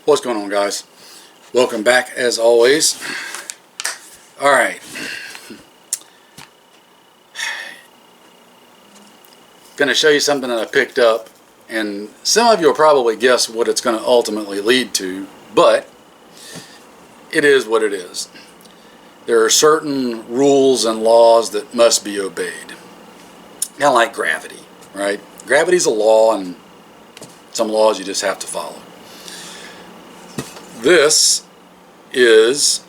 What's going on, guys? Welcome back as always. Alright, going to show you something that I picked up, and some of you will probably guess what it's going to ultimately lead to, but it is what it is. There are certain rules and laws that must be obeyed. Kind of like gravity, right? Gravity's a law, and some laws you just have to follow. This is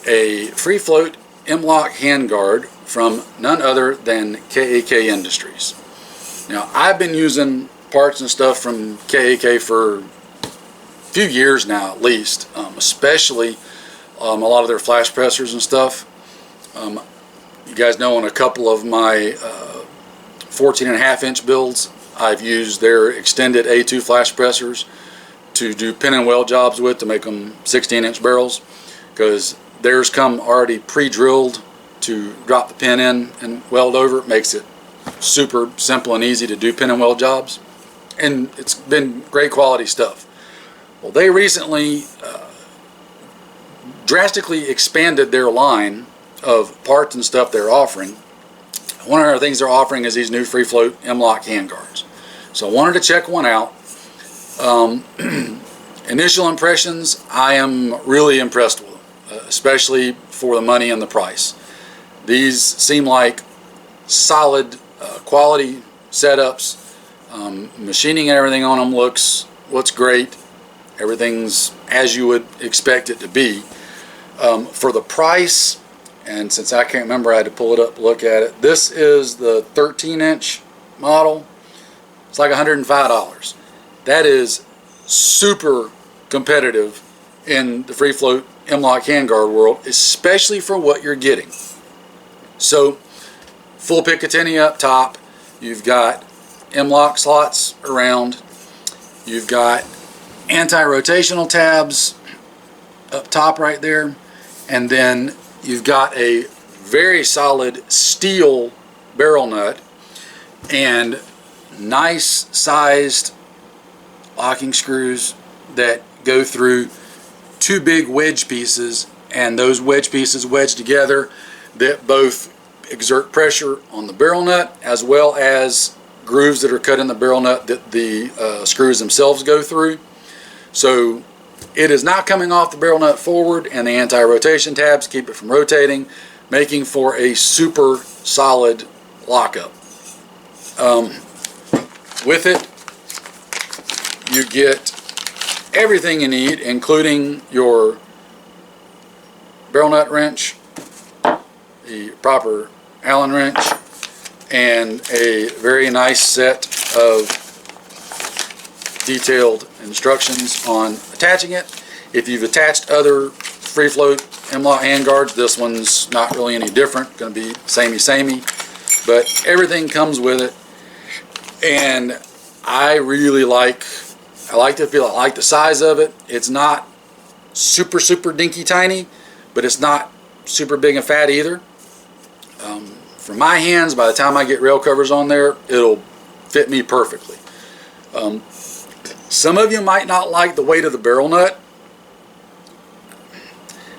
a free float M-Lok handguard from none other than KAK Industries. Now, I've been using parts and stuff from KAK for a few years now at least, especially a lot of their flash pressers and stuff. You guys know on a couple of my 14.5 inch builds, I've used their extended A2 flash pressers to do pin and weld jobs with, to make them 16-inch barrels, because theirs come already pre-drilled to drop the pin in and weld over. It makes it super simple and easy to do pin and weld jobs, and it's been great quality stuff. Well, they recently drastically expanded their line of parts and stuff they're offering. One of the things they're offering is these new free float M-Lok handguards. So I wanted to check one out. Initial impressions, I am really impressed with them, especially for the money and the price. These seem like solid quality setups. Machining and everything on them looks great. Everything's as you would expect it to be. For the price, and since I can't remember, I had to pull it up, look at it. This is the 13-inch model. It's like $105. That is super competitive in the free float M-Lok handguard world, especially for what you're getting. So, full Picatinny up top. You've got M-Lok slots around. You've got anti-rotational tabs up top right there. And then you've got a very solid steel barrel nut and nice sized locking screws that go through two big wedge pieces, and those wedge pieces wedge together that both exert pressure on the barrel nut as well as grooves that are cut in the barrel nut that the screws themselves go through. So it is not coming off the barrel nut forward, and the anti-rotation tabs keep it from rotating, making for a super solid lockup. With it, you get everything you need, including your barrel nut wrench, the proper Allen wrench, and a very nice set of detailed instructions on attaching it. If you've attached other free float M-Lok handguards, this one's not really any different. Going to be samey, but everything comes with it, and I really like the feel. I like the size of it. It's not super dinky tiny, but it's not super big and fat either. For my hands, by the time I get rail covers on there, it'll fit me perfectly. Some of you might not like the weight of the barrel nut.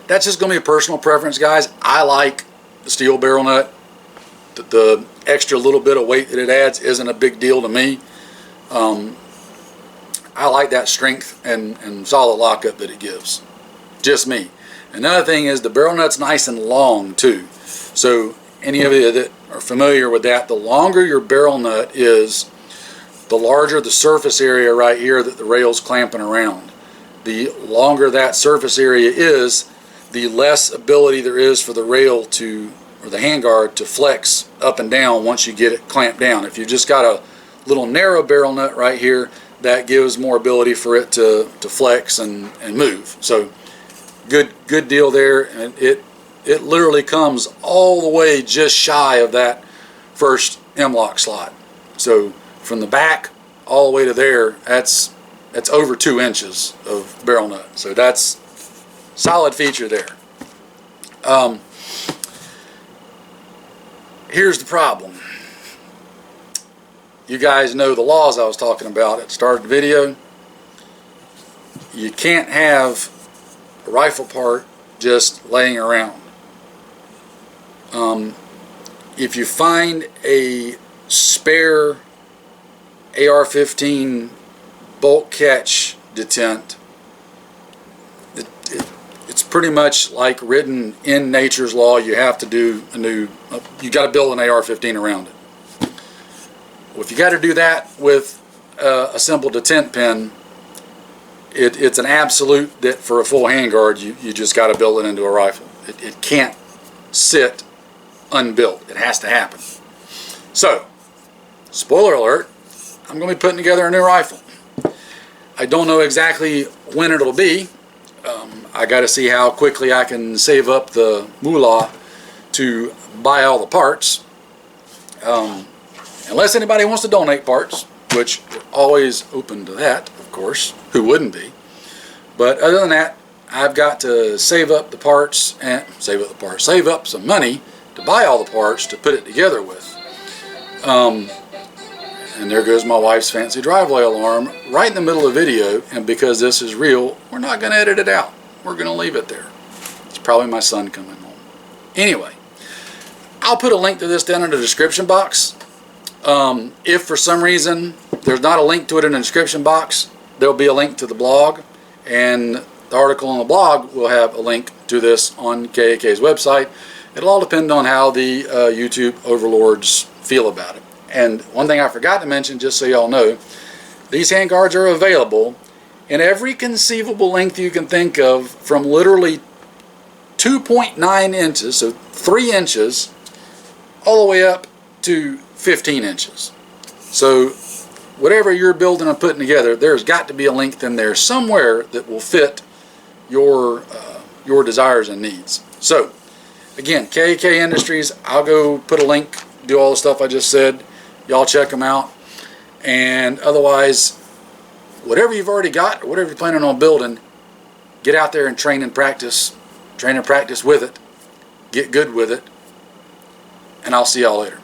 That's just going to be a personal preference, guys. I like the steel barrel nut. The extra little bit of weight that it adds isn't a big deal to me. I like that strength and solid lockup that it gives. Just me. Another thing is the barrel nut's nice and long too. So any of you that are familiar with that, the longer your barrel nut is, the larger the surface area right here that the rail's clamping around. The longer that surface area is, the less ability there is for the rail to, or the handguard to flex up and down once you get it clamped down. If you've just got a little narrow barrel nut right here, that gives more ability for it to flex and move. So good deal there, and it literally comes all the way just shy of that first M-Lok slot. So from the back all the way to there, that's over 2 inches of barrel nut. So that's solid feature there. Here's the problem. You guys know the laws I was talking about at the start of the video. you can't have a rifle part just laying around. If you find a spare AR-15 bolt catch detent, it's pretty much like written in nature's law. You have to do you got to build an AR-15 around it. Well, if you got to do that with a simple detent pin, it's an absolute that for a full handguard you just got to build it into a rifle. It can't sit unbuilt. It has to happen. So, spoiler alert, I'm going to be putting together a new rifle. I don't know exactly when it'll be. I got to see how quickly I can save up the moolah to buy all the parts. Unless anybody wants to donate parts, which we're always open to that, of course. Who wouldn't be? But other than that, I've got to save up the parts and save up some money to buy all the parts to put it together with. And there goes my wife's fancy driveway alarm right in the middle of the video, and because this is real, we're not going to edit it out. We're going to leave it there. It's probably my son coming home. Anyway, I'll put a link to this down in the description box. If for some reason there's not a link to it in the description box, there'll be a link to the blog, and the article on the blog will have a link to this on KAK's website. It'll all depend on how the YouTube overlords feel about it. And one thing I forgot to mention, just so y'all know, these handguards are available in every conceivable length you can think of, from literally 2.9 inches, so 3 inches, all the way up to 15 inches. So whatever you're building and putting together, there's got to be a length in there somewhere that will fit your desires and needs. So again, KAK Industries, I'll go put a link, do all the stuff I just said. Y'all check them out. And otherwise, whatever you've already got, or whatever you're planning on building, get out there and train and practice with it. Get good with it. And I'll see y'all later.